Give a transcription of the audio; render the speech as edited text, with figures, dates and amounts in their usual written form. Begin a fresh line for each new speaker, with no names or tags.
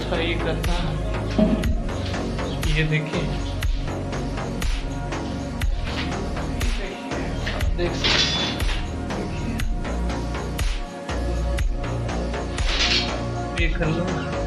अच्छा ये करता है। ये देखिए, आप देख सकते हैं। देखिए, ये कर लो।